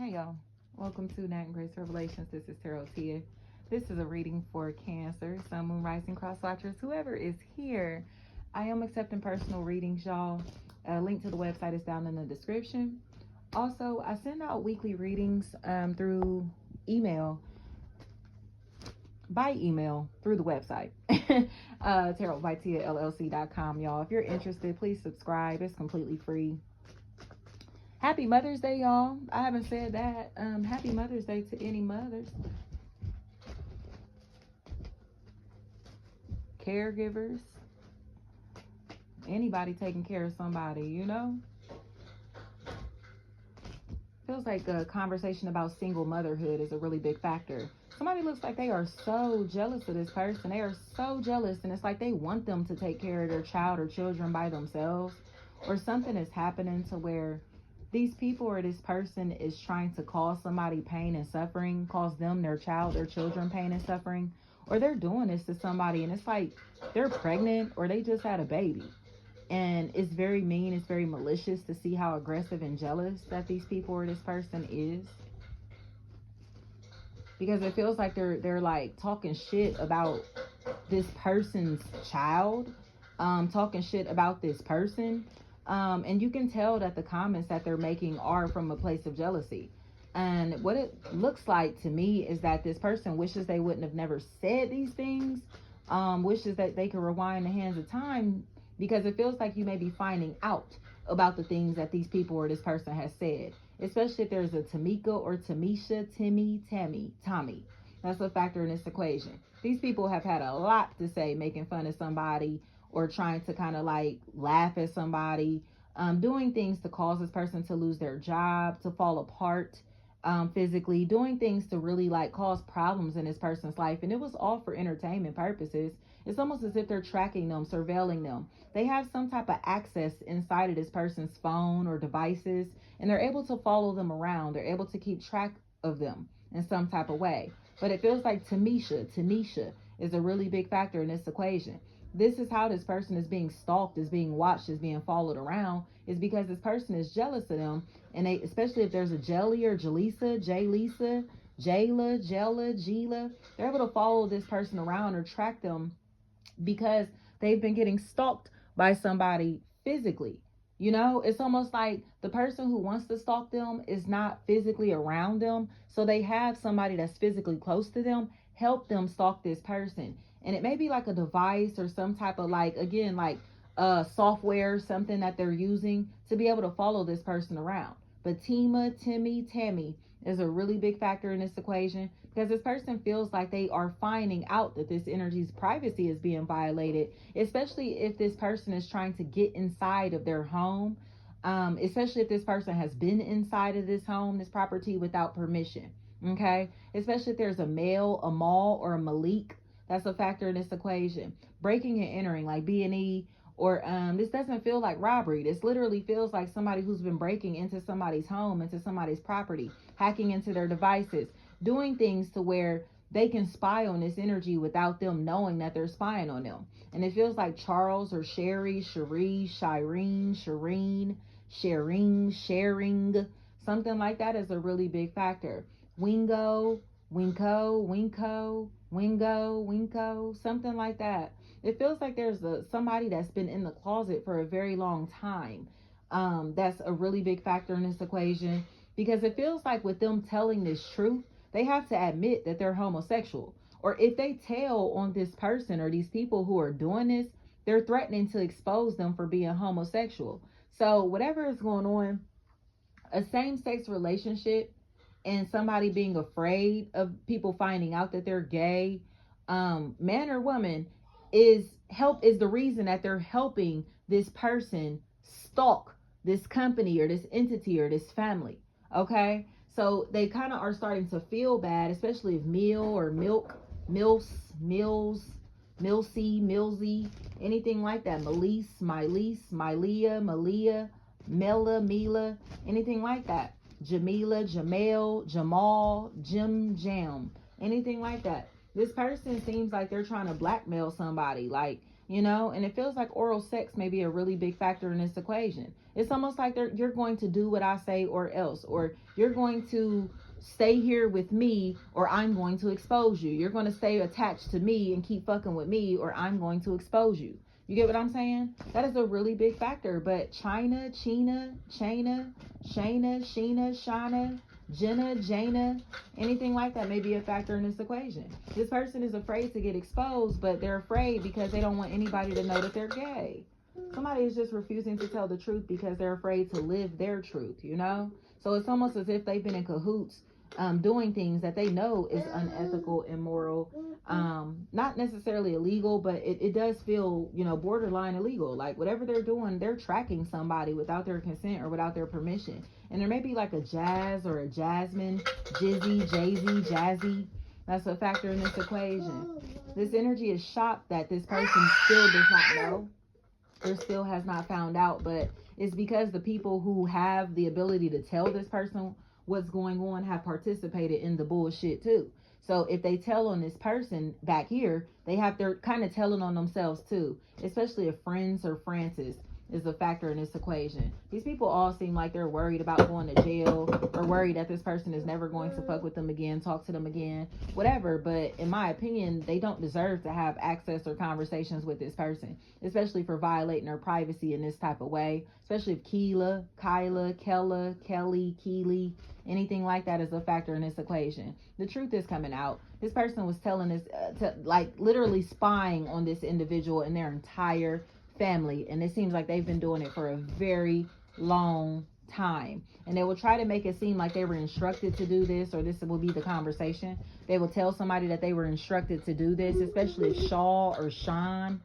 Hey y'all, welcome to Nat and Grace Revelations. This is Tarot Tia. This is a reading for Cancer, Sun, Moon, Rising, Cross Watchers, whoever is here. I am accepting personal readings, y'all. A link to the website is down in the description. Also, I send out weekly readings through email, by email through the website, tarotbytiallc.com, y'all. If you're interested, please subscribe. It's completely free. Happy Mother's Day, y'all. I haven't said that. Happy Mother's Day to any mothers. Caregivers. Anybody taking care of somebody, you know? Feels like a conversation about single motherhood is a really big factor. Somebody looks like they are so jealous of this person. They are so jealous, and it's like they want them to take care of their child or children by themselves. Or something is happening to where these people or this person is trying to cause somebody pain and suffering, cause them, their child, their children pain and suffering, or they're doing this to somebody and it's like they're pregnant or they just had a baby. And it's very mean, it's very malicious to see how aggressive and jealous that these people or this person is. Because it feels like they're like talking shit about this person's child, talking shit about this person. And you can tell that the comments that they're making are from a place of jealousy. And what it looks like to me is that this person wishes they wouldn't have never said these things, wishes that they could rewind the hands of time, because it feels like you may be finding out about the things that these people or this person has said, especially if there's a Tamika or Tamisha, Timmy, Tammy, Tommy. That's a factor in this equation. These people have had a lot to say, making fun of somebody, or trying to kind of like laugh at somebody, doing things to cause this person to lose their job, to fall apart physically, doing things to really like cause problems in this person's life. And it was all for entertainment purposes. It's almost as if they're tracking them, surveilling them. They have some type of access inside of this person's phone or devices, and they're able to follow them around. They're able to keep track of them in some type of way. But it feels like Tanisha is a really big factor in this equation. This is how this person is being stalked, is being watched, is being followed around, is because this person is jealous of them. And they, especially if there's a Jelly or Jaleesa, Jaylisa, Jayla, Jella, Gila, they're able to follow this person around or track them because they've been getting stalked by somebody physically. You know, it's almost like the person who wants to stalk them is not physically around them. So they have somebody that's physically close to them help them stalk this person. And it may be like a device or some type of like, again, like software, something that they're using to be able to follow this person around. But Tima, Timmy, Tammy is a really big factor in this equation, because this person feels like they are finding out that this energy's privacy is being violated, especially if this person is trying to get inside of their home, especially if this person has been inside of this home, this property, without permission. Okay, especially if there's a male, a Mal, or a Malik. That's a factor in this equation. Breaking and entering, like B&E, or this doesn't feel like robbery. This literally feels like somebody who's been breaking into somebody's home, into somebody's property, hacking into their devices, doing things to where they can spy on this energy without them knowing that they're spying on them. And it feels like Charles or Sherry, Cherie, Shireen, sharing, something like that is a really big factor. Wingo, something like that. It feels like there's somebody that's been in the closet for a very long time. That's a really big factor in this equation, because it feels like with them telling this truth, they have to admit that they're homosexual. Or if they tell on this person or these people who are doing this, they're threatening to expose them for being homosexual. So whatever is going on, a same-sex relationship and somebody being afraid of people finding out that they're gay, man or woman, is the reason that they're helping this person stalk this company or this entity or this family. Okay, so they kind of are starting to feel bad, especially if meal or milk, millsy, anything like that, Malia, Mila, anything like that. Jamila, Jamal, Jam, anything like that. This person seems like they're trying to blackmail somebody. Like, and it feels like oral sex may be a really big factor in this equation. It's almost like you're going to do what I say or else, or you're going to stay here with me or I'm going to expose you. You're going to stay attached to me and keep fucking with me or I'm going to expose you. You get what I'm saying? That is a really big factor. But China, Shayna, Jenna, Jana, anything like that may be a factor in this equation. This person is afraid to get exposed, but they're afraid because they don't want anybody to know that they're gay. Somebody is just refusing to tell the truth because they're afraid to live their truth, So it's almost as if they've been in cahoots doing things that they know is unethical, immoral, not necessarily illegal, but it does feel, borderline illegal. Like whatever they're doing, they're tracking somebody without their consent or without their permission. And there may be like a Jazz or a Jasmine, Jizzy, Jay-Z, Jazzy. That's a factor in this equation. This energy is shocked that this person still does not know or still has not found out, but it's because the people who have the ability to tell this person what's going on have participated in the bullshit too. So if they tell on this person back here, they're kind of telling on themselves too, especially if friends or Francis is a factor in this equation. These people all seem like they're worried about going to jail or worried that this person is never going to fuck with them again, talk to them again, whatever. But in my opinion, they don't deserve to have access or conversations with this person, especially for violating their privacy in this type of way, especially if Kyla, Kella, Kelly, Keely, anything like that is a factor in this equation. The truth is coming out. This person was telling this, literally spying on this individual and their entire family, and it seems like they've been doing it for a very long time, and they will try to make it seem like they were instructed to do this, or this will be the conversation. They will tell somebody that they were instructed to do this, especially if Shaw or Shane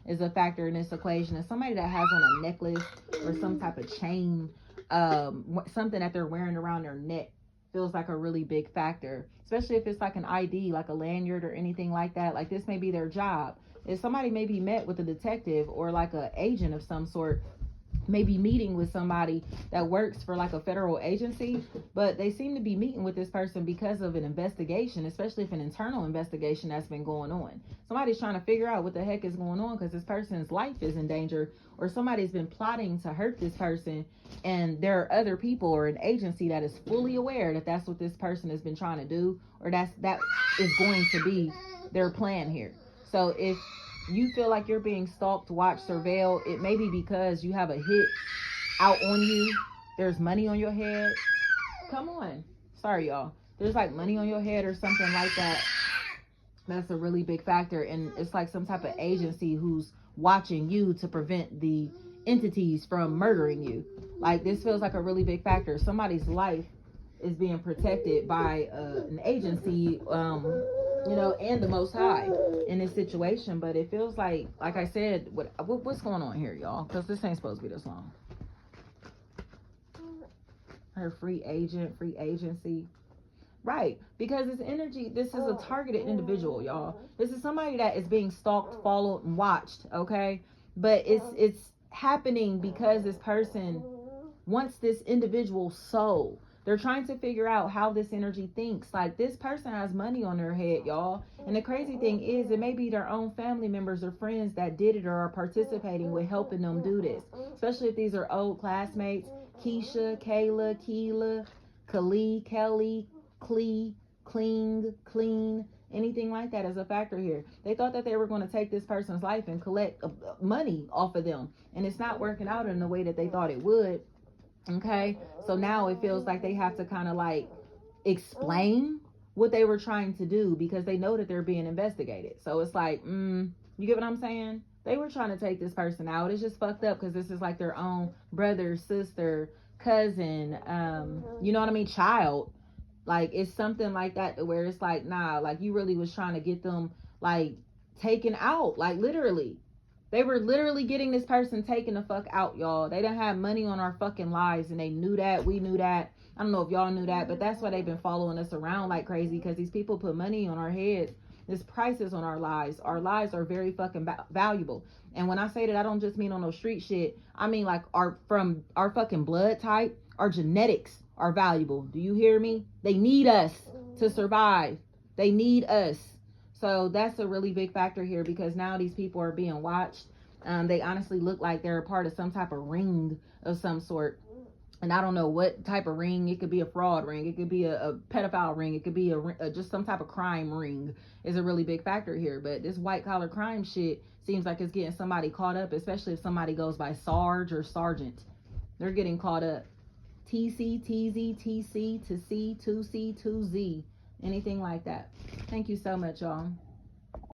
is a factor in this equation. And somebody that has on a necklace or some type of chain, something that they're wearing around their neck feels like a really big factor, especially if it's like an ID, like a lanyard or anything like that. Like this may be their job. If somebody maybe met with a detective or like an agent of some sort, maybe meeting with somebody that works for like a federal agency, but they seem to be meeting with this person because of an investigation, especially if an internal investigation that's been going on. Somebody's trying to figure out what the heck is going on because this person's life is in danger, or somebody's been plotting to hurt this person, and there are other people or an agency that is fully aware that that's what this person has been trying to do, or that is going to be their plan here. So if you feel like you're being stalked, watched, surveilled, it may be because you have a hit out on you. There's money on your head. Come on. Sorry, y'all. There's like money on your head or something like that. That's a really big factor. And it's like some type of agency who's watching you to prevent the entities from murdering you. Like this feels like a really big factor. Somebody's life is being protected by an agency, and the Most High in this situation. But it feels like I said, what's going on here, y'all? Because this ain't supposed to be this long. Her free agent, free agency. Right, because this energy, this is a targeted individual, y'all. This is somebody that is being stalked, followed, and watched, okay? But it's happening because this person wants this individual's soul. They're trying to figure out how this energy thinks. Like this person has money on their head, y'all. And the crazy thing is, it may be their own family members or friends that did it or are participating with helping them do this. Especially if these are old classmates. Keisha, Kayla, Keela, Kali, Kelly, Clee, Clean, anything like that is a factor here. They thought that they were going to take this person's life and collect money off of them. And it's not working out in the way that they thought it would. Okay, so now it feels like they have to kind of like explain what they were trying to do because they know that they're being investigated. So it's like, you get what I'm saying? They were trying to take this person out. It's just fucked up because this is like their own brother, sister, cousin, you know what I mean? Child. Like it's something like that where it's like, nah, like you really was trying to get them like taken out, like literally. They were literally getting this person taken the fuck out, y'all. They done had money on our fucking lives, and they knew that. We knew that. I don't know if y'all knew that, but that's why they've been following us around like crazy, because these people put money on our heads. There's prices on our lives. Our lives are very fucking valuable. And when I say that, I don't just mean on no street shit. I mean like our fucking blood type, our genetics are valuable. Do you hear me? They need us to survive. They need us. So that's a really big factor here, because now these people are being watched. They honestly look like they're a part of some type of ring of some sort. And I don't know what type of ring. It could be a fraud ring. It could be a pedophile ring. It could be just some type of crime ring is a really big factor here. But this white collar crime shit seems like it's getting somebody caught up, especially if somebody goes by Sarge or Sergeant. They're getting caught up. TC, TZ, TC, to C, 2C, 2Z, anything like that. Thank you so much, y'all.